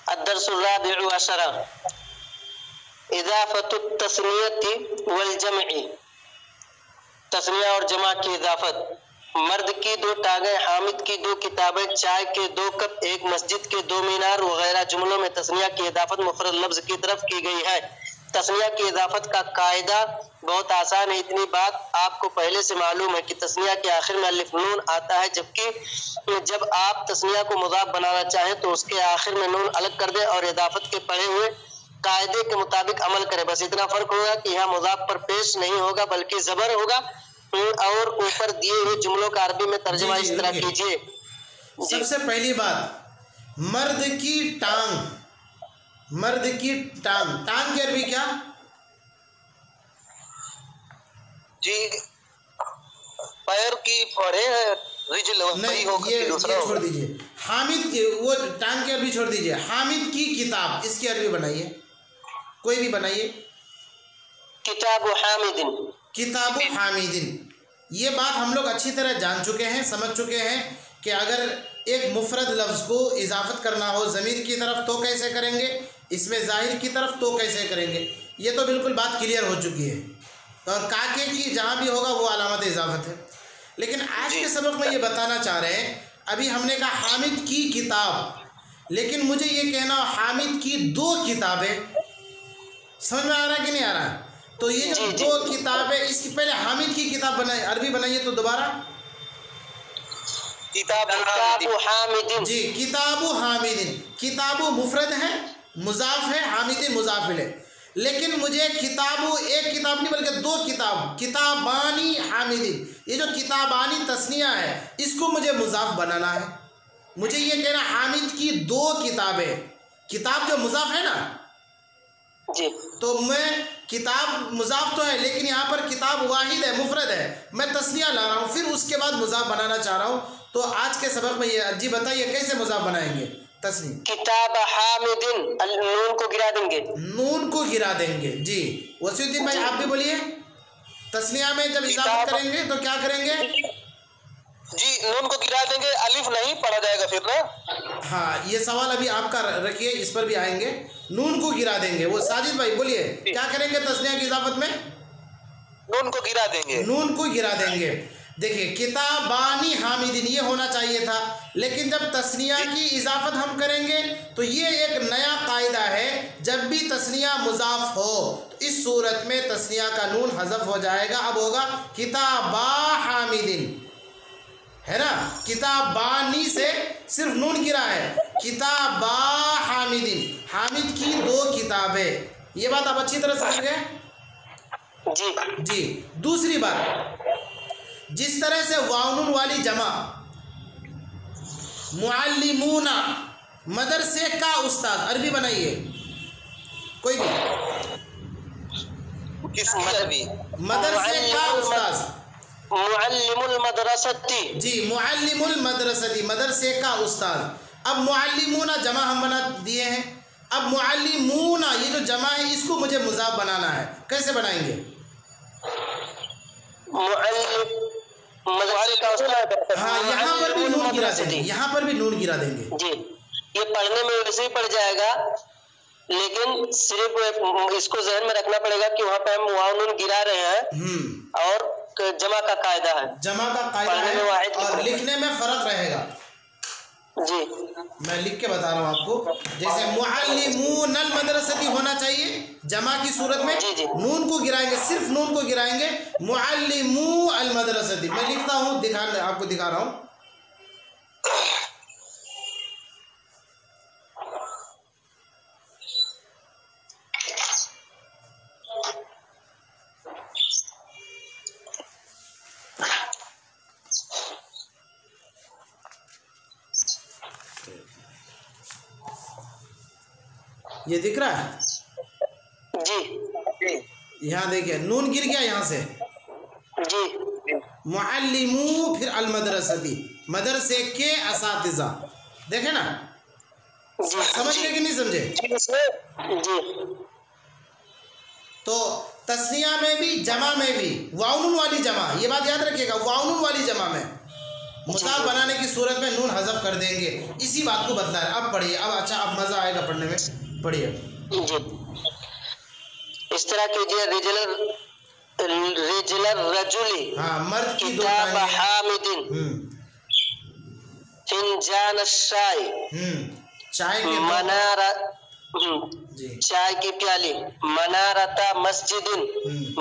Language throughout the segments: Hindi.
अद्दर्सुर राबिउ अशरा इज़ाफ़तुत तस्नियति वल जमई, तस्निया और जमा की इजाफत। मर्द की 2 टांगें, हामिद की 2 किताबें, चाय के 2 कप, एक मस्जिद के 2 मीनार वगैरह जुमलों में तस्निया की इजाफत मुफरद लफ्ज की तरफ की गई है। तस्निया की इजाफत का कायदा बहुत आसान है। इतनी बात आपको पहले से मालूम है कि तस्निया के आखिर में अलिफ नून आता है, जबकि जब आप तस्निया को मुज़ाफ बनाना चाहें तो उसके आखिर में नून अलग कर दें और इजाफत के पढ़े हुए कायदे के मुताबिक अमल करें। बस इतना फर्क होगा कि यहाँ मुज़ाफ पर पेश नहीं होगा बल्कि जबर होगा। और ऊपर दिए हुए जुमलों का अरबी में तर्जुमा इस तरह कीजिए। सबसे पहली बात, मर्द की टांग, मर्द की टांग, टांग की अरबी क्या जी? पैर की पढ़े रिजल नहीं, ये छोड़ दीजिए। हामिद की वो टांग की अरबी छोड़ दीजिए। हामिद की किताब, इसकी अरबी बनाइए, कोई भी बनाइए। किताब हामिदिन, किताब हामिदिन। ये बात हम लोग अच्छी तरह जान चुके हैं, समझ चुके हैं कि अगर एक मुफरद लफ्ज़ को इजाफत करना हो ज़मीर की तरफ तो कैसे करेंगे, इसमें ज़ाहिर की तरफ तो कैसे करेंगे। ये तो बिल्कुल बात क्लियर हो चुकी है। और काके की जहाँ भी होगा वो अलामत इजाफत है। लेकिन आज के सबक में ये बताना चाह रहे हैं, अभी हमने कहा हामिद की किताब, लेकिन मुझे ये कहना हामिद की 2 किताबें, समझ में आ रहा है कि नहीं आ रहा है? तो ये जो 2 किताबें, इसकी पहले हामिद की किताब बनाए, अरबी बनाइए तो दोबारा किताबु हामिदिन। जी, किताबु हामिदिन। किताबु मुफरद है, मुजाफ है, हामिदिन मुजाफिल है। लेकिन मुझे किताबु एक किताब नहीं बल्कि 2 किताब, किताबानी हामिदिन, ये जो किताबानी तस्निया है इसको मुझे मुजाफ बनाना है। मुझे ये कहना हामिद की 2 किताबें, किताब जो मुजाफ है ना जी, तो मैं किताब मुजाफ तो है लेकिन यहाँ पर किताब वाहिद है, मुफरद है, मैं तस्निया ला रहा हूँ, फिर उसके बाद मुजाफ बनाना चाह रहा हूँ। तो आज के सबक में ये जी बताइए कैसे मुजाफ बनाएंगे तस्नीम? किताब हामिदिन, नून को गिरा देंगे, नून को गिरा देंगे। जी वसीउद्दीन भाई आप भी बोलिए, तस्निया में जब इजाफत करेंगे तो क्या करेंगे? जी, नून को गिरा देंगे, अलिफ नहीं पढ़ा जाएगा फिर ना। हाँ, ये सवाल अभी आपका रखिए, इस पर भी आएंगे। नून को गिरा देंगे, वो साजिद भाई बोलिए क्या करेंगे तस्निया की इजाफत में? नून को गिरा देंगे, नून को गिरा देंगे। देखिए किताबानी हामिदिन ये होना चाहिए था, लेकिन जब तस्निया की इजाफत हम करेंगे तो ये एक नया कायदा है, जब भी तस्निया मुजाफ हो तो इस सूरत में तस्निया का नून हज़फ हो जाएगा। अब होगा किताबा हामिदिन, है ना? किताबानी से सिर्फ नून गिरा है, किताबा हामिदिन, हामिद की 2 किताबें। ये बात आप अच्छी तरह समझ गए? जी जी। दूसरी बात, जिस तरह से वाउनून वाली जमा, मुअल्लिमूना, मदरसे का उस्ताद, अरबी बनाइए कोई भी, मदरसे का उस्ताद, मुअल्लिमुल मदरसती। जी मुअल्लिमुल मदरसती, मदरसे का उस्ताद। अब मुअल्लिमूना जमा हम बना दिए हैं, अब मुअल्लिमूना ये जो जमा है इसको मुझे मुजाफ बनाना है, कैसे बनाएंगे? हाँ, यहाँ पर भी नून गिरा देंगे, यहाँ पर भी नून गिरा देंगे। जी, ये पढ़ने में वैसे ही पड़ जाएगा, लेकिन सिर्फ इसको जहन में रखना पड़ेगा कि वहाँ पे हम वाव नून गिरा रहे हैं और जमा का कायदा है, जमा का कायदा है और लिखने में फर्क रहेगा। जी मैं लिख के बता रहा हूँ आपको, जैसे मुअल्लिमूनल मदरसती होना चाहिए जमा की सूरत में, नून को गिराएंगे, सिर्फ नून को गिराएंगे, मुअल्लिमू अल मदरसती। मैं लिखता हूँ, आपको दिखा रहा हूँ। ये दिख रहा है? जी, यहाँ देखिए नून गिर गया यहाँ से, जी, मुअल्लिमू फिर अल मदरसती, मदरसे के असातिज़ा, देखे ना? समझ गए कि नहीं समझे? जी। तो तस्निया में भी जमा में भी वाउनून वाली जमा, ये बात याद रखिएगा, वाउनून वाली जमा में मुसाफ बनाने की सूरत में नून हज़फ कर देंगे। इसी बात को बतला है। अब पढ़िए, अब अच्छा, अब मज़ा आएगा पढ़ने में, पढ़िए जी। इस तरह कीजिए, रिजलर रजुली, हाँ, मर्द की दो किताब टांगें, हामिदिन, फिंजान शाय, चाय के दो, मनारा, जी, चाय की प्याली, मनारता मस्जिदिन,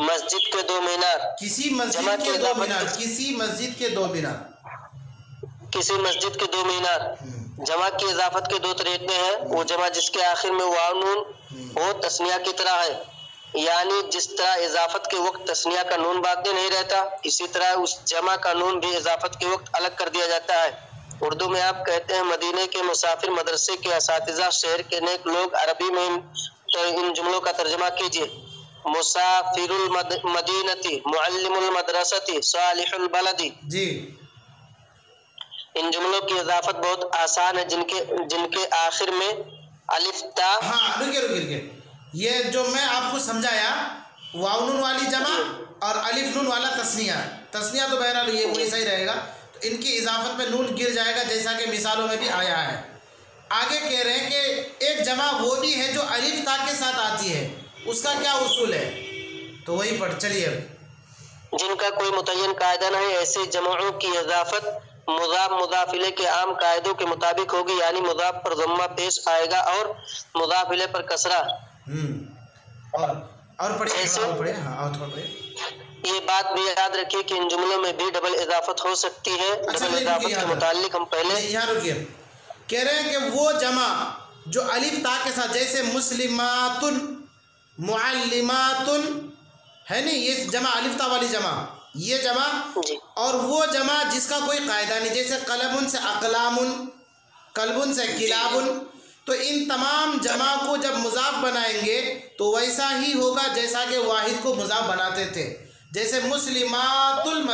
मस्जिद के दो मीनार, किसी मस्जिद के दो मीनार, किसी मस्जिद के दो मीनार, किसी मस्जिद के दो मीनार। जमा की इजाफत के दो तरीके हैं। वो जमा जिसके आखिर में वाव नून हो तस्निया की तरह है, यानी जिस तरह इजाफत के वक्त तस्निया का नून बाकी नहीं रहता, इसी तरह उस जमा का नून भी इजाफत के वक्त अलग कर दिया जाता है। उर्दू में आप कहते हैं, मदीने के मुसाफिर, मदरसे के असातिज़ा, शहर के नेक लोग। अरबी में इन जुमलों का तर्जमा कीजिए, मुसाफिरुल मदीनती, मुअल्लिमुल मदरसती, सालिहुल बलदी। जी, इन जुमलों की इजाफत बहुत आसान है, जिनके आखिर में अलिफ ता। हाँ, रुकिए, ये जो मैं आपको समझाया, वाव नून वाली जमा और अलिफ नून वाला तस्निया तो बहरहाल ये वही सही रहेगा। तो इनकी इजाफत में नून गिर जाएगा, जैसा कि मिसालों में भी आया है। आगे कह रहे हैं कि एक जमा वो भी है जो अलिफ ता के साथ आती है, उसका क्या उसूल है, तो वही पढ़ चलिए। जिनका कोई मुतय्यन कायदा नहीं, ऐसे जमाओं की इजाफत मुजाफ मुजाफिले के आम कायदों के मुताबिक होगी, यानी मुजाफ पर ज़म्मा पेश आएगा और मुजाफिले पर कसरा। और पढ़िए, हाँ, और थोड़ा पढ़िए। ये बात भी याद रखिए कि इन जुमलों में भी डबल इजाफत हो सकती है। अच्छा, डबल इजाफत के मुतालिक हम पहले यहाँ रुकिए, कह रहे हैं कि वो जमा जो अलिफ ता के साथ, जैसे मुस्लिमातुन, मुअल्लिमातुन, है नहीं, ये जमा अलिफ ता वाली जमा, ये जमा, और वो जमा जिसका कोई कायदा नहीं, जैसे कलबुन से अकलामुन, कलबुन से किलाबुन। तो इन तमाम जमा को जब मुजाफ बनाएंगे तो वैसा ही होगा जैसा कि वाहिद को मुजाफ बनाते थे। जैसे मुस्लिमातुल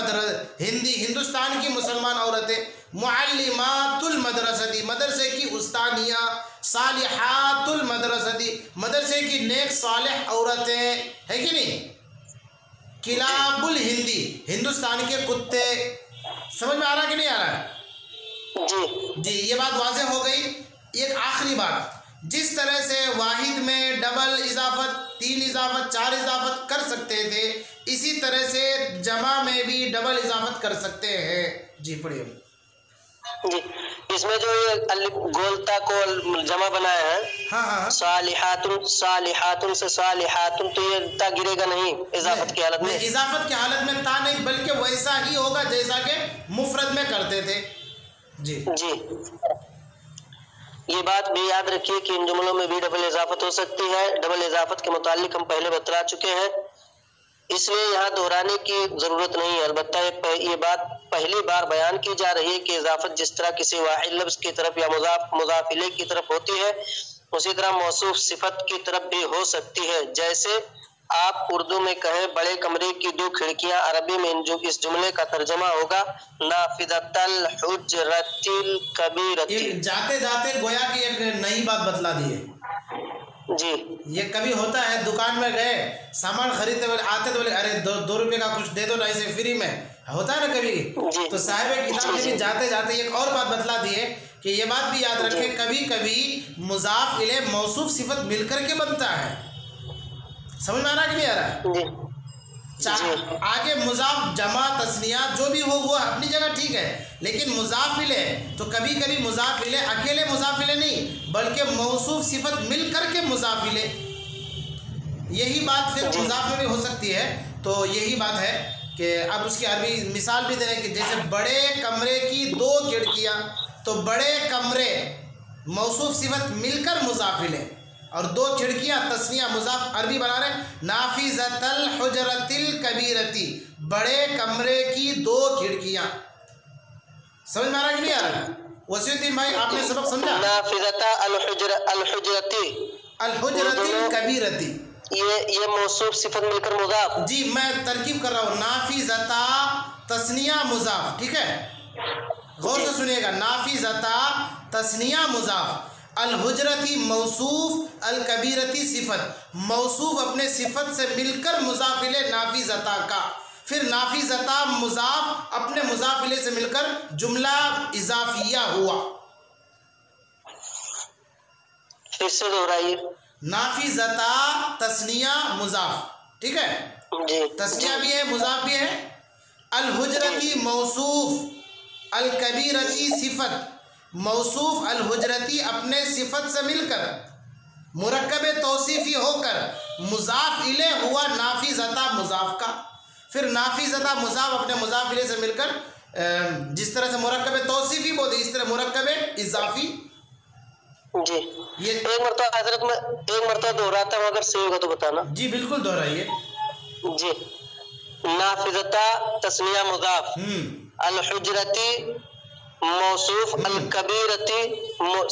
हिंदुस्तान की मुसलमान औरतें, मुअल्लिमातुल मदरसती, मदरसे की उस्तानिया, सालिहातुल मदरसती, मदरसे की नेक सालिह औरतें, है कि नहीं। किलाबुल हिंदुस्तान के कुत्ते। समझ में आ रहा कि नहीं आ रहा है? जी, ये बात वाज़ेह हो गई। एक आखिरी बात, जिस तरह से वाहिद में डबल इजाफत, 3 इजाफत, 4 इजाफत कर सकते थे, इसी तरह से जमा में भी डबल इजाफत कर सकते हैं। जी, पढ़िए। जी, इसमें जो ये अलिफ गोलता को जमा बनाया है, हाँ, सालिहातुन से सालिहातुन, तो ये ता गिरेगा नहीं इजाफत की हालत में। इजाफत की हालत में ता नहीं, बल्कि वैसा ही होगा जैसा कि मुफरद में करते थे। जी, ये बात भी याद रखिए कि इन जुमलों में भी डबल इजाफत हो सकती है। डबल इजाफत के मुतालिक हम पहले बतला चुके हैं, इसलिए यहाँ दोहराने की ज़रूरत नहीं है। अलबत्ता ये बात पहली बार बयान की जा रही है कि इजाफत जिस तरह किसी वाहिद लफ्ज़ की तरफ या मुजाफिले की तरफ होती है, उसी तरह मौसूफ सिफत की तरफ भी हो सकती है। जैसे आप उर्दू में कहें, बड़े कमरे की 2 खिड़कियां, अरबी में इस जुमले का तर्जमा होगा नाफिदतल हुज्रतिल कबीरती। जाते जाते गोया की एक नई बात बतला दी है। जी, ये कभी होता है, दुकान में गए, सामान खरीदते हुए आते तो बोले, अरे 2 रुपये का कुछ दे दो ना, इसे फ्री में, होता है ना कभी। तो साहिब किताब ने भी जाते जाते एक और बात बतला दी है कि ये बात भी याद रखें, कभी कभी मुजाफ इले मौसूफ सिफत मिलकर के बनता है। समझ में आ रहा कि नहीं आ रहा? आगे मुजाफ जमा तस्निया जो भी हो वो अपनी जगह ठीक है, लेकिन मुजाफिले तो कभी कभी मुजाफिले अकेले मुजाफिले नहीं, बल्कि मौसूफ सिफत मिल करके मुजाफिले, यही बात फिर मुजाफ में भी हो सकती है। तो यही बात है कि अब उसकी अरबी मिसाल भी दे रहे हैं कि जैसे बड़े कमरे की 2 खिड़कियाँ, तो बड़े कमरे मौसूफ सिफत मिलकर मुजाफिले, और 2 खिड़कियाँ तस्निया मुजाफ अरबी बना रहे, नाफिज़तल हुजरतिल कबीरती, बड़े कमरे की 2 खिड़कियाँ। समझ में आ रहा कि नहीं आ रहा? वसीउद्दीन भाई, आपने सबक समझा? नाफिज़ता अलहुजरतिल कबीरती, ये मौसूफ सिफत मिलकर मुजाफ। जी, मैं तरकीब कर रहा हूँ, नाफिज़ता तस्निया मुजाफ, ठीक है, गौर से सुनिएगा, नाफिज़ता तस्निया मुजाफ, अलहुजरती मौसूफ, अल कबीरती सिफत, मौसूफ अपने सिफत से मिलकर मुजाफिले नाफिज़ता का, फिर नाफिज़ता मुज़ाफ अपने मुज़ाफ इले से मिलकर जुमला इज़ाफ़िया हुआ। फिर से दोहराइए। नाफिज़ता तस्निया मुज़ाफ, ठीक है, जी तस्निया भी है मुज़ाफ भी है। अल हुजरती मौसूफ, अल कबीरती सिफत, मौसूफ अल हुजरती अपने सिफत से मिलकर मुरक्कब तौसीफ़ी होकर मुज़ाफ इले हुआ नाफिज़ता मुज़ाफ का। फिर नाफिज़ता मुज़ाफ अपने मुज़ाफ इले से मिलकर जिस तरह से मुरक्कब तौसीफ़ी बोलते इस तरह मुरक्कब इज़ाफ़ी। जी ये एक मरतबा हजरत में एक मरतबा दोहराता हूँ, अगर सही होगा तो बताना। जी बिल्कुल दोहराइए। जी नाफिज़ता तस्निया मुज़ाफ, अल हुजरती मौसूफ, अल कबीरती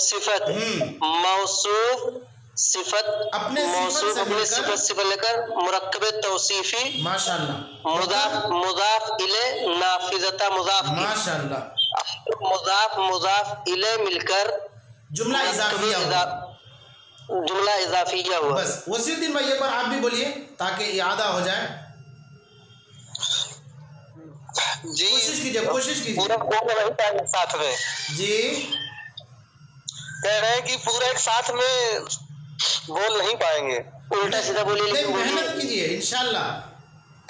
सिफत, मौसूफ सिफत अपने मौसूफ अपने सिफत से लेकर मुरक्कब तौसीफी माशाअल्लाह मुज़ाफ इले नाफिज़ता मुज़ाफ की माशाअल्लाह मुज़ाफ इले मिलकर जुमला इज़ाफ़िया हुआ। जुमला इज़ाफ़िया हुआ। बस वसीउद्दीन भाई एक बार आप भी बोलिए ताकि याद हो जाए। जी कोशिश कीजिए पूरा वही टाइम साथ में जी। कह रहे हैं कि पूरा एक साथ में बोल नहीं पाएंगे, उल्टा सीधा बोलिए। नहीं, मेहनत कीजिए इंशाल्लाह।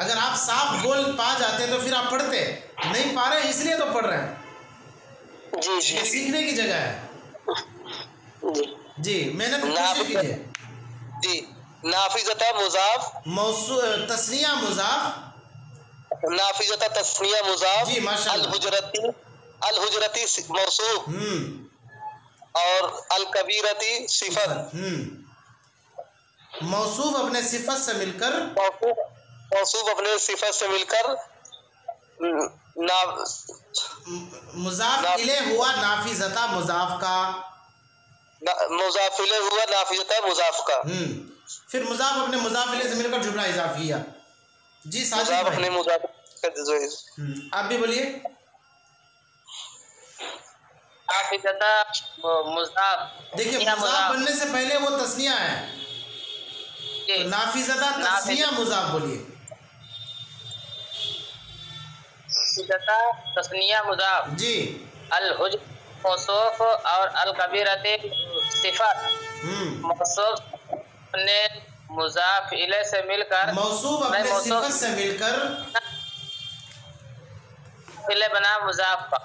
अगर आप साफ बोल पा जाते तो फिर आप पढ़ते, नहीं पा रहे इसलिए तो पढ़ रहे हैं। जी जी ये सीखने की जगह है। जी मेहनत कोशिश कीजिए। जी नाफिज़ता मुज़ाफ तस्निया मुज़ाफ, नाफिज़ता तस्निया मुज़ाफ, जी माशाअल्लाह। अल हुजरती मौसूफ और अल कबीरती सिफत, मौसूफ अपने सिफत से मिलकर मौसूफ अपने सिफत से मिलकर मुज़ाफ इले हुआ नाफिज़ता मुज़ाफ का, मुज़ाफ इले हुआ नाफिज़ता मुज़ाफ का। फिर मुज़ाफ अपने मुज़ाफ इले से मिलकर जुमला इज़ाफ़िया। जी साजिद भाई अपने मुज़ाफ आप भी बोलिए। नाफिज़ता मुज़ाफ, देखिए मुज़ाफ बनने से पहले वो तस्निया है, तो नाफिज़ता तस्निया मुज़ाफ बोलिए। नाफिज़ता तस्निया मुज़ाफ जी, अल हुज मौसूफ और अल कबीरती सिफत, मौसूफ अपने मुज़ाफ इले से मिलकर मौसूफ अपने सिफत से मिलकर इले बना मुज़ाफ का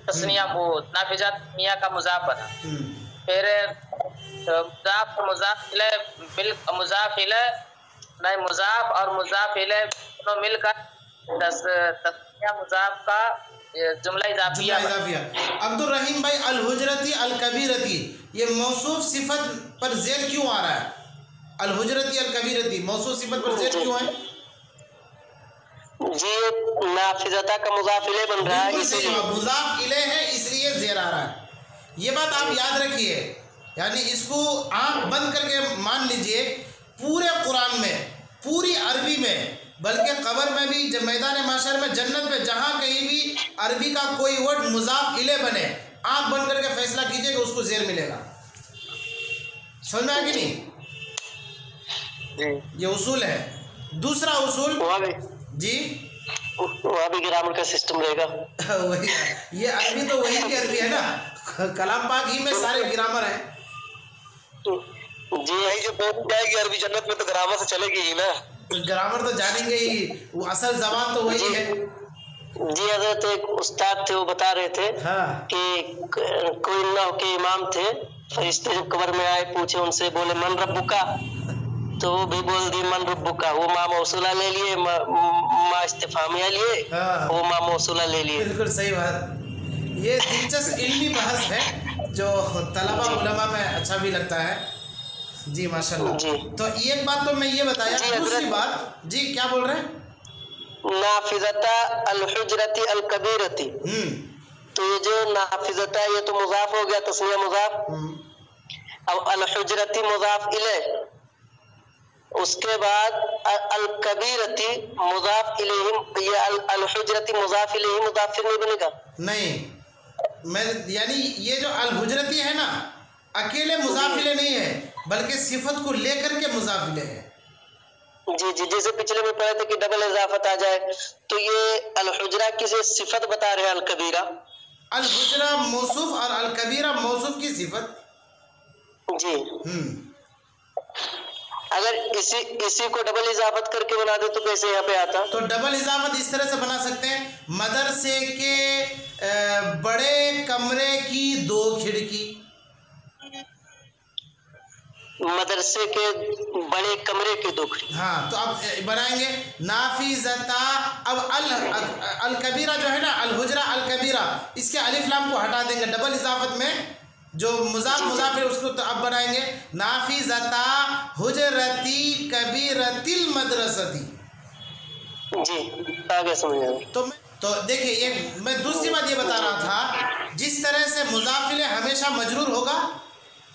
तस्निया नाफिज़ा तस्निया का मुज़ाफ बना। फिर मुज़ाफ इले नहीं मुज़ाफ और मुज़ाफ इले दोनों मिलकर तस्निया मुज़ाफ का जुमला इज़ाफ़िया। अब्दुल रहीम भाई अल हुजरती अल कबीरती ये मौसूफ सिफत पर ज़ेर क्यों आ रहा है? अल हुजरती अल कबीरती मौसूफ सिफत पर ज़ेर क्यों है? जी नाफिज़ता का मुज़ाफ इले बन रहा है, इसलिए मुज़ाफ इले है इसलिए ज़ेर आ रहा है। ये बात आप याद रखिए, यानी इसको आँख बंद करके मान लीजिए। पूरे कुरान में, पूरी अरबी में, बल्कि कब्र में भी, जब मैदान माशर में, जन्नत में, जहाँ कहीं भी अरबी का कोई वर्ड मुज़ाफ इले बने, आँख बंद करके फैसला कीजिए कि उसको ज़ेर मिलेगा। समझ में आया कि नहीं? ये उसूल है। दूसरा उसूल जी वहाँ भी ग्रामर का सिस्टम रहेगा। वही ये अरबी तो वही की अरबी है ना, कलाम पाक ही में सारे ग्रामर हैं। जी यही जो बोली जाएगी अरबी जन्नत में तो ग्रामर से चलेगी ही ना। ग्रामर तो जानेंगे ही, वो असल जबान तो वही है। जी हज़रत एक उस्ताद थे, वो बता रहे थे कि कोई अल्लाह के इमाम थे, फरिश्ते जब कब्र में आए पूछे उनसे, बोले मन रब्बुका, तो वो भी बोल दी मन रब्बुका। वो माँ मौसूला ले लिए, माँ इस्तिफामिया लिए, वो माँ मौसूला ले लिए। बिल्कुल सही बात। ये दिलचस्प इल्मी बहस है जो तलबा उलमा में अच्छा भी लगता है। जी माशाल्लाह। तो एक बात तो मैं ये बताया, दूसरी बात जी क्या बोल रहे हैं? नाफिज़ता अल हुजरती अल कबीरती, तो ये जो नाफिज़ता ये तो मुज़ाफ हो गया, तस्निया मुज़ाफ। अब अल हुजरती मुज़ाफ इले, उसके बाद अल कबीरती मुज़ाफ इलैहि, ये अल हुजरती मुज़ाफ इलैहि मुज़ाफ फिर नहीं बनेगा? नहीं, मैं यानी ये जो अल हुजरती है ना, अकेले मुज़ाफ इलैहि नहीं है, बल्कि सिफत को लेकर के मुज़ाफ इलैहि है। जी जी, जैसे पिछले में पढ़े थे कि डबल इजाफत आ जाए, तो ये अल हुजरा किसी सिफत बता रहे हैं, अल कबीरा। अल हुजरा मौसूफ और अल कबीरा मौसूफ की सिफत। जी, अगर इसी को डबल इजाफत करके बना दे तो कैसे यहाँ पे आता? तो डबल इजाफत इस तरह से बना सकते हैं, मदरसे के बड़े कमरे की 2 खिड़की। मदरसे के बड़े कमरे के 2 खिड़की। हाँ, तो अब बनाएंगे नाफिजता। अब अल कबीरा जो है ना, अल हुजरा अल कबीरा, इसके अलिफ लाम को हटा देंगे, डबल इजाफत में जो मुजाफिर उसको तो अब बनाएंगे नाफिजता हुजरती कबीरतिल मदरसती। जी, आगे समझ। तो देखिए, ये मैं दूसरी बात ये बता रहा था, जिस तरह से मुजाफिल हमेशा मजरूर होगा,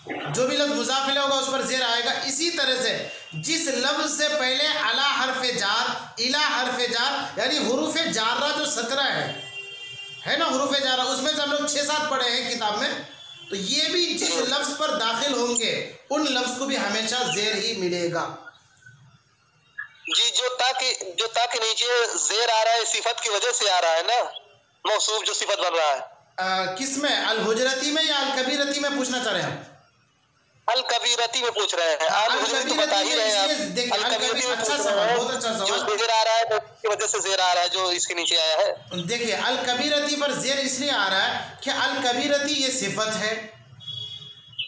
जो भी लफ्ज मुजाफिल होगा उस पर जेर आएगा, इसी तरह से जिस लफ्ज से पहले अला हरफे जार, इला हरफे जार, यानी हुरूफे जारा जो 17 है ना, हुरूफे जारा, उसमें से हम लोग 6-7 पढ़े हैं किताब में, तो ये भी जिस लफ्ज पर दाखिल होंगे उन लफ्ज को भी हमेशा जेर ही मिलेगा। जी, जो ताकि नीचे जेर आ रहा है सिफत की वजह से आ रहा है ना, मौसूफ जो सिफत बन रहा है। किस में, अल हुजरती में या अल कबीरती में पूछना चाह रहे हैं? अल कबीरती में पूछ रहे हैं। अल हुजरती बता ही रहे हैं आप। देखिए, अल कबीरती में अच्छा सवाल, बहुत अच्छा जो सवाल। जेर आ रहा है उसकी वजह से जेर आ रहा है, जो इसके नीचे आया है। देखिए, अल कबीरती पर जेर इसलिए आ रहा है कि अल कबीरती ये सिफत है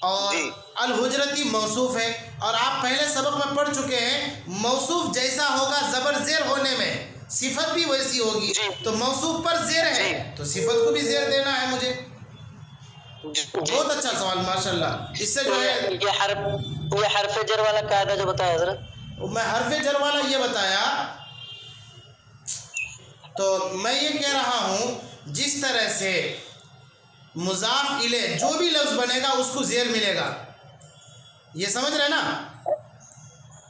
और अल हुजरती मौसूफ है, और आप पहले सबक में पढ़ चुके हैं, मौसूफ जैसा होगा जबर जेर होने में, सिफत भी वैसी होगी। तो मौसूफ पर जेर है तो सिफत को भी जेर देना है मुझे। बहुत अच्छा सवाल, माशाल्लाह। इससे जो है ये हरफ जर वाला कायदा जो बताया हजरत, मैं हरफ जर वाला ये बताया, तो मैं ये कह रहा हूं जिस तरह से मुजाफ इले जो भी लफ्ज बनेगा उसको जेर मिलेगा, ये समझ रहे ना?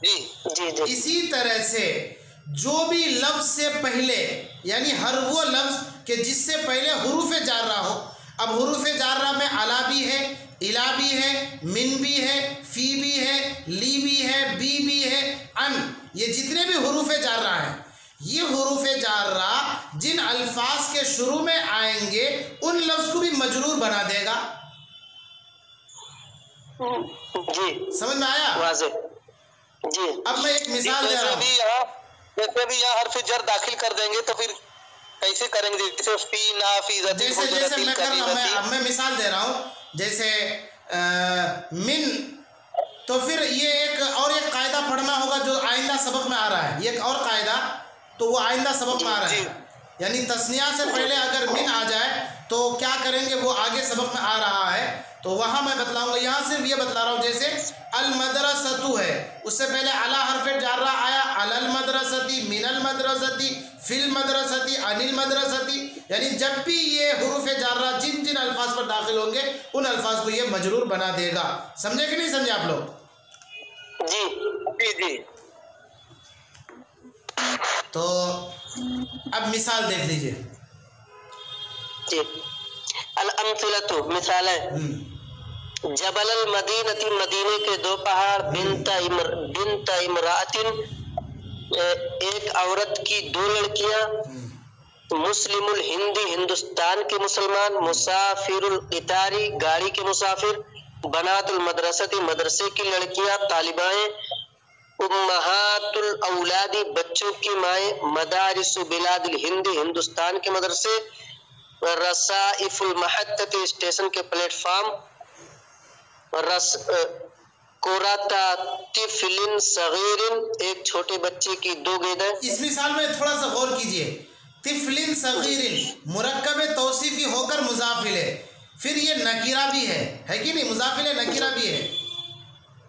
जी जी जी। इसी तरह से जो भी लफ्ज से पहले, यानी हर वो लफ्ज के जिससे पहले हुरूफ जार्रा हो, अब हुरूफ जार्रा में अला भी है, इला भी है, मिन भी है, फी भी है, ली भी है, बी भी है, अन, ये जितने भी हुरूफ जार्रा हैं, ये हुरूफ जार्रा जिन अल्फाज के शुरू में आएंगे उन लफ्ज को भी मजरूर बना देगा। जी, समझ में आया? वाज़ेह। जी, अब मैं एक मिसाल दे रहा हूँ। जैसे भी यहाँ हरफ जर दाखिल कर देंगे तो फिर कैसे करेंगे? जैसे फी ना फी जैसे मैं कर रहा हूँ, मैं मिसाल दे रहा हूँ, जैसे मिन, तो फिर ये एक कायदा पढ़ना होगा जो आइंदा सबक में आ रहा है, ये एक और कायदा, तो वो आइंदा सबक में आ रहा है, यानी तस्निया से पहले अगर मिन आ जाए तो क्या करेंगे, वो आगे सबक में आ रहा है, तो वहाँ मैं बतलाऊंगा। यहाँ सिर्फ ये बतला रहा हूँ, जैसे अल मदरसतु है, उससे पहले अला हरफ जार्रा आया, अलल मदरसती, मिनल मदरसती, फिल मदरसती, अनिल मदरसती, यानी जब भी ये हुरूफ जार्रा जिन जिन अल्फाज पर दाखिल होंगे उन अल्फाज को ये मजरूर बना देगा। समझे कि नहीं समझे आप लोग? जी जी जी। तो अब मिसाल देख लीजिए। जी, अल अम्सिलतु, मिसालें, जबल अल मदीनती, मदीने के 2 पहाड़, बिन्त इमरातिन, एक औरत की 2 लड़कियां, मुस्लिमुल हिंदी, हिंदुस्तान के मुसलमान, मुसाफिरुल इतारी, गाड़ी के मुसाफिर, बनातुल मदरसती, मदरसे की लड़कियां तालिबाएं, उम्महातुल औलादी, बच्चों की माएँ, मदारिसु बिलादिल हिंदी, हिंदुस्तान के मदरसे, रसाइफुल महत्तती, स्टेशन के प्लेटफॉर्म, कोराता तिफलिन सगीरिन, एक छोटे बच्चे की 2 गेंदें। इस मिसाल में थोड़ा सा गौर कीजिए, तिफलिन सगीरिन मुरक्कब तौसीफी होकर मुजाफिल है, फिर ये नकीरा भी है कि नहीं? मुजाफिल है, नकीरा भी है,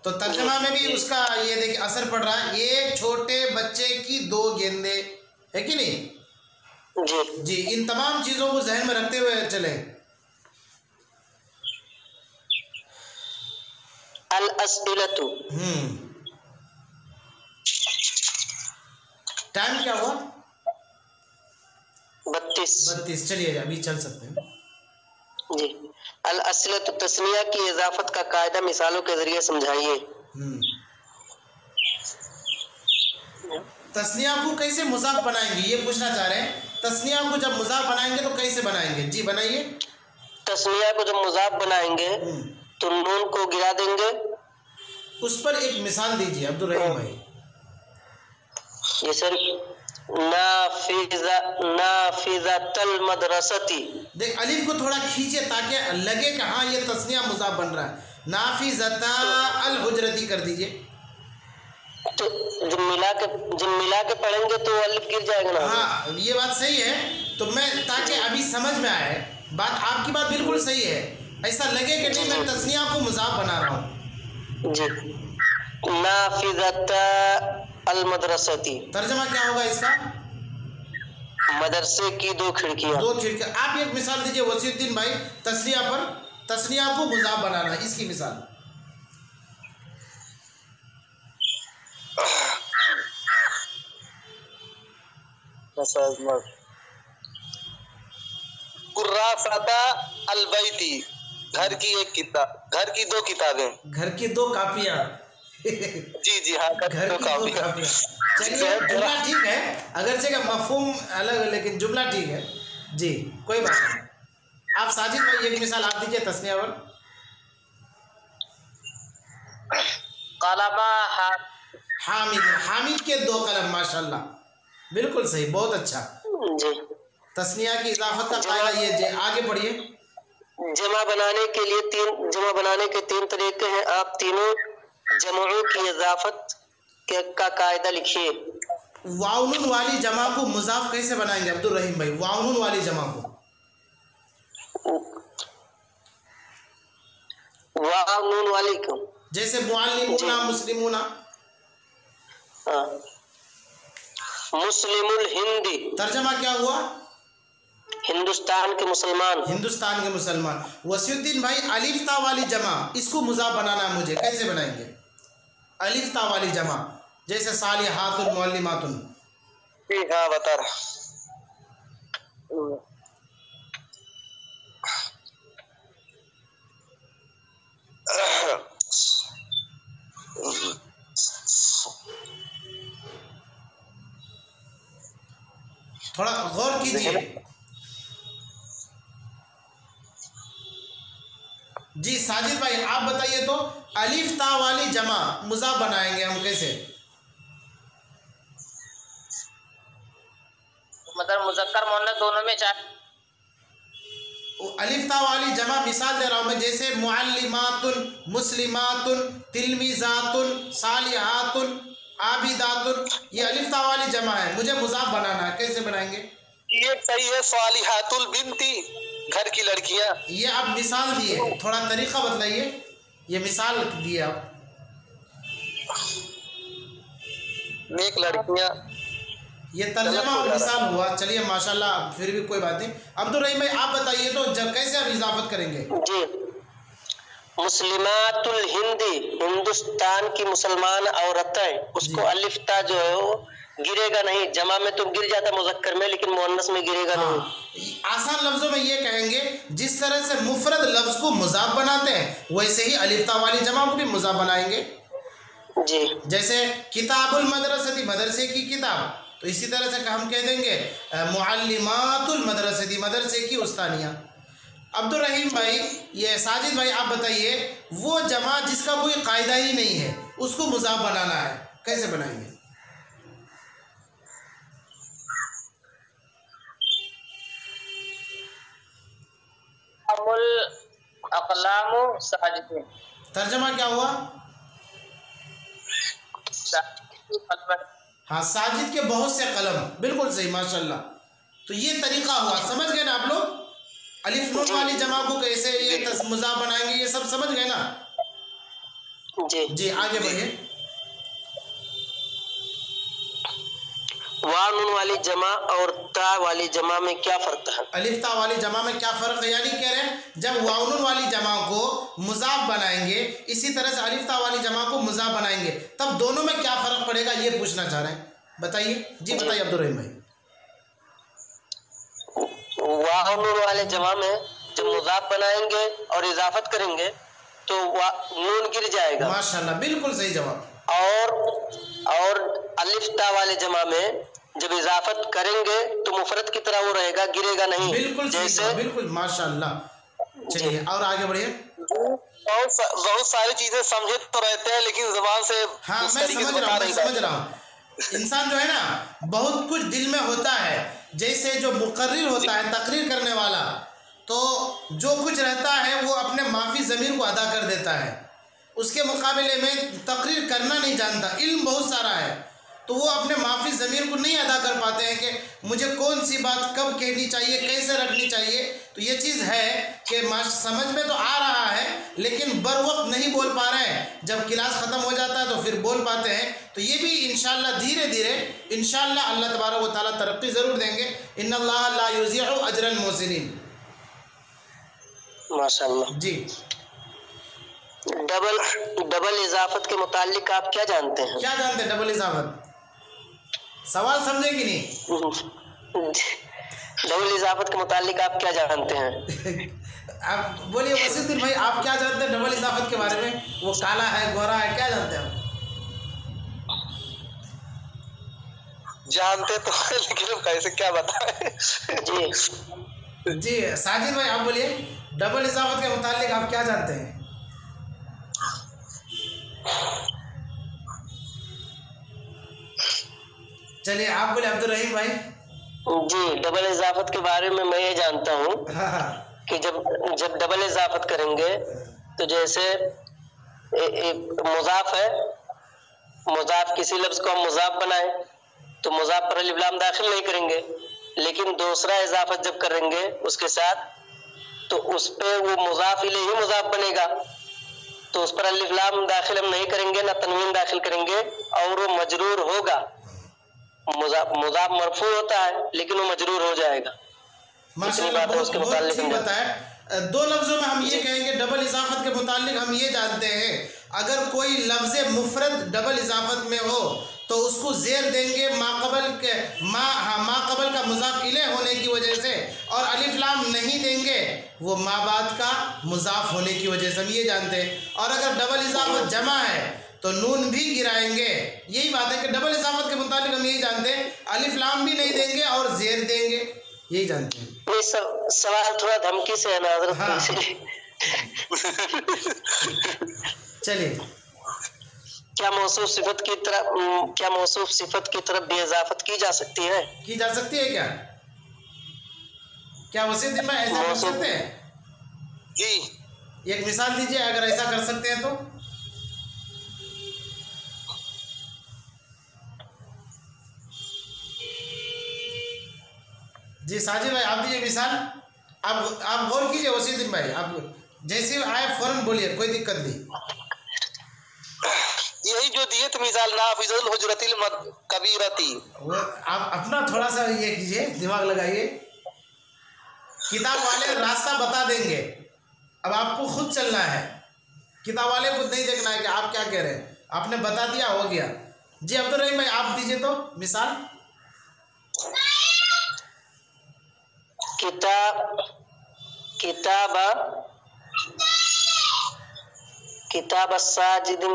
तो तर्जमा में भी उसका ये देखिए असर पड़ रहा है, एक छोटे बच्चे की 2 गेंदे, है कि नहीं? जी जी, इन तमाम चीजों को जहन में रखते हुए चले। अल अस्इलतु, टाइम क्या हुआ? 32। चलिए अभी चल सकते हैं। जी, अल अस्इलतु, तस्निया की इजाफत का कायदा मिसालों के जरिए समझाइए। तस्निया को कैसे मुजाफ बनाएंगे ये पूछना चाह रहे हैं। तस्निया को जब मुजाफ बनाएंगे तो कैसे बनाएंगे? जी बनाइए। तस्निया को जब मुजाफ बनाएंगे तो नून को गिरा देंगे। उस पर एक मिसाल दीजिए अब्दुल रहीम भाई। ये सर नाफिज़तल मदरसती। देख अलिफ को थोड़ा खींचे ताकि लगे कि हाँ ये तस्निया मुजाफ बन रहा है। नाफिज़ता अल हुजरती कर दीजिए। तो जब मिला के पढ़ेंगे तो अलिफ गिर जाएगा ना। हाँ ये बात सही है। तो मैं ताकि अभी समझ में आए बात, आपकी बात बिल्कुल सही है। ऐसा लगे कि नहीं मैं तस्निया को मुजाफ बना रहा हूँ। जी नाफिज़ता अल मदरसती। तर्जमा क्या होगा इसका? मदरसे की दो खिड़कियां। दो खिड़कियां। आप एक मिसाल दीजिए वसीउद्दीन भाई तस्निया पर, तस्निया को मुजाफ बनाना, इसकी मिसाल। कुर्राफता अलबैती, घर की एक किताब, घर की दो किताबें, घर की दो कापियां। जी हाँ, घर की दो कापियां। चलिए जुमला ठीक है, अगरचे का मफहूम अलग है लेकिन जुमला ठीक है जी, कोई बात नहीं। आप साजिद भाई एक मिसाल आप दीजिए तस्निया पर। कलमा हामिद, हामिद के दो कलम, माशाल्लाह बिल्कुल सही, बहुत अच्छा। जी तस्निया की इजाफत का कायदा ये जे, आगे पढ़िए। जमा बनाने के तीन तरीके हैं। आप तीनों जमाओं की इजाफत का कायदा लिखिए। वाउनून वाली जमा को मुजाफ कैसे बनाएंगे अब्दुल रहीम भाई? वाउनून वाली जमा को वाउनून वाली को जैसे मुअल्लिमूना, मुस्लिमूना। मुस्लिमुल हिंदी, तर्जमा क्या हुआ? हिंदुस्तान के मुसलमान। हिंदुस्तान के मुसलमान। वसीउद्दीन भाई अलिफ ता वाली जमा, इसको मुजाफ बनाना है मुझे, कैसे बनाएंगे? अलिफ ता वाली जमा जैसे सालिहातुन, मुअल्लिमातुन। ठीक है बता रहा। थोड़ा गौर कीजिए जी। साजिद भाई आप बताइए तो अलिफ ता वाली जमा मुजाफ बनाएंगे हम कैसे? मतलब मुज़क्कर मुअन्नस दोनों में चाहे। अलिफ ता वाली जमा मिसाल दे रहा हूं मैं, जैसे मुअल्लिमातुन, मुस्लिमातुन, तिलमिजातुन, सालिहातुन, आबिदातुन, ये अलिफ ता वाली जमा है, मुझे मुजाफ बनाना है, कैसे बनाएंगे? ये सही है। सालिहातुल बिनती, घर की लड़कियां। ये आप मिसाल दिए, थोड़ा तरीका बतलाइए। ये मिसाल दिए आप। नेक लड़कियां, ये तर्जमा और मिसाल हुआ। चलिए माशाल्लाह, फिर भी कोई बात नहीं। अब्दुल रहीम भाई आप बताइए तो जब कैसे आप इजाफत करेंगे? जी मुस्लिमातुल हिंदी, हिंदुस्तान की मुसलमान औरतें, उसको अलिफ ता जो है वो गिरेगा नहीं। जमा में तो गिर जाता मुज़क्कर में, लेकिन मुअन्नस में गिरेगा नहीं। आसान लफ्जों में ये कहेंगे जिस तरह से मुफरद लफ्ज को मुजाफ बनाते हैं वैसे ही अलिफ ता वाली जमा को भी मुजाफ बनाएंगे जी। जैसे किताबुल मदरसती, मदरसे की किताब, तो इसी तरह से हम कह देंगे मुअल्लिमातुल मदरसती, मदरसे की उस्तानियाँ। अब्दुल रहीम भाई, ये साजिद भाई आप बताइए, वो जमा जिसका कोई कायदा ही नहीं है उसको मुजाफ बनाना है, कैसे बनाएंगे? तर्जमा क्या हुआ? हाँ, साजिद के बहुत से कलम, बिल्कुल सही माशाल्लाह। तो ये तरीका हुआ, समझ गए ना आप लोग? अलिफ नून वाली जमा को कैसे ये मुजाफ बनाएंगे, ये सब समझ गए ना? जी जी आगे बढ़िए। वाव नून वाली जमा और ता वाली जमा में क्या फर्क है? अलिफ ता वाली जमा में क्या फर्क है? यानी कह रहे हैं जब वाव नून वाली जमा को मुजाफ बनाएंगे, इसी तरह से अलिफ ता वाली जमा को मुजाफ बनाएंगे, तब दोनों में क्या फर्क पड़ेगा ये पूछना चाह रहे हैं, बताइए। जी बताइए अब्दुल रहीम भाई। वाव नून वाले जमा में जब मुजाफ बनाएंगे और इजाफत करेंगे तो नून गिर जाएगा। माशाल्लाह, बिल्कुल सही जवाब। और अलिफ ता वाले जमा में जब इजाफत करेंगे तो मुफरद की तरह वो रहेगा, गिरेगा नहीं। बिल्कुल जैसे बिल्कुल माशाल्लाह। चलिए और आगे बढ़िए। बहुत सारी चीजें समझे तो रहते हैं लेकिन जुबान से हाँ उस मैं तरीके से समझ बता रहा नहीं पाते। हूँ। इंसान जो है ना बहुत कुछ दिल में होता है, जैसे जो मुकर्रिर होता है तकरीर करने वाला, तो जो कुछ रहता है वो अपने माफी ज़मीर को अदा कर देता है, उसके मुकाबले में तकरीर करना नहीं जानता, इल्म बहुत सारा है तो वो अपने माफी ज़मीर को नहीं अदा कर पाते हैं कि मुझे कौन सी बात कब कहनी चाहिए, कैसे रखनी चाहिए। तो ये चीज़ है कि समझ में तो आ रहा है लेकिन बर वक्त नहीं बोल पा रहे हैं, जब क्लास ख़त्म हो जाता है तो फिर बोल पाते हैं। तो ये भी इंशाअल्लाह धीरे धीरे इंशाअल्लाह अल्लाह तबारक व तआला तरक्की ज़रूर देंगे। इन्नल्लाह ला युज़िअु अजरल मोहसिनीन। माशाअल्लाह जी डबल इजाफत के मुतालिक आप क्या जानते हैं? क्या जानते हैं डबल इजाफत? सवाल समझे कि नहीं? डबल इजाफत के मुतालिक आप क्या जानते हैं? आप बोलिए वसीउद्दीन भाई, आप क्या जानते हैं डबल इजाफत के बारे में? वो काला है गोरा है, क्या जानते हैं आप? जानते तो है लेकिन हम कैसे क्या बताएं। जी साजिद भाई आप बोलिए डबल इजाफत के मुतालिक आप क्या जानते हैं? चलिए आप बोले अब्दुल रहीम भाई। जी डबल इजाफत के बारे में मैं ये जानता हूँ कि जब डबल इजाफत करेंगे तो जैसे मुजाफ है, मुजाफ किसी लफ्ज को हम मुजाफ बनाए तो मुजाफ पर अलिफ लाम दाखिल नहीं करेंगे, लेकिन दूसरा इजाफत जब करेंगे उसके साथ तो उस पे वो मुजाफ इलैहि मुजाफ बनेगा, तो उस पर अलिफ लाम दाखिल हम नहीं करेंगे ना तनवीन दाखिल करेंगे और वो मजरूर होगा। मुजाफ मरफू होता है लेकिन वो मजरूर हो जाएगा। माशाअल्लाह बहुत ठीक बताया। दो लफ्जों में हम ये कहेंगे डबल इजाफत के मुतालिक हम ये जानते हैं, अगर कोई लफ्ज़ मुफरद डबल इजाफत में हो तो उसको जेर देंगे माकबल के माकबल का मुजाफ इले होने की वजह से, और अलिफ लाम नहीं देंगे वो माबाद का मुजाफ होने की वजह से, हम ये जानते हैं। और अगर डबल इजाफत जमा है तो नून भी गिराएंगे। यही बात है कि डबल इजाफत के मुताबिक हम यही जानते हैं, अलिफ लाम भी नहीं देंगे और जेर देंगे, यही जानते हैं। ये सवाल थोड़ा धमकी से है ना हज़रत। हाँ। चलिए क्या मौसूफ सिफत की तरफ भी इजाफत की जा सकती है? की जा सकती है क्या वसीउद्दीन भाई ऐसा कर सकते हैं? जी एक मिसाल दीजिए अगर ऐसा कर सकते हैं तो। जी साजिद भाई आप दीजिए मिसाल। आप गौर कीजिए वसीउद्दीन भाई, आप जैसे आए फौरन बोलिए, कोई दिक्कत नहीं। यही जो दिए तो मिसाल नाफिजुल हुजरतिल कबीरती। वो आप अपना थोड़ा सा ये कीजिए, दिमाग लगाइए। किताब वाले रास्ता बता देंगे, अब आपको खुद चलना है, किताब वाले को नहीं देखना है कि आप क्या कह रहे हैं, आपने बता दिया हो गया। जी अब्दुल रहीम भाई आप दीजिए तो मिसाल। किताब साजिदिन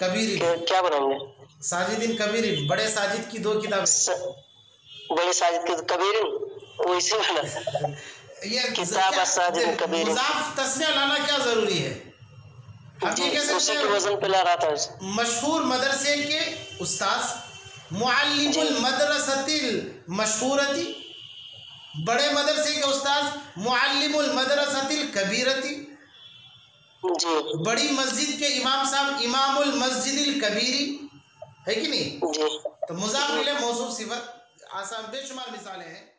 कबीर, क्या बनाएंगे? साजिदिन कबीर, बड़े साजिद की दो किताब, बड़े साजिद की कबीर वैसे बना। ये किताब साजिद कबीर, मुजाफ तस्निया लाना क्या जरूरी है? आप ये कह सकते हैं वजन पे ला रहा था। मशहूर मदरसे के उस्ताद, मुअल्लिमुल मदरसतिल मशहूरती, बड़े मदरसे के उस्ताद मुअल्लिमुल मदरसतिल कबीरती, जी बड़ी मस्जिद के इमाम साहब इमामुल मस्जिदिल कबीरी, है कि नहीं? जी। तो मुजाफ इले मौसूफ सिफत आसान बेशुमार मिसालें हैं।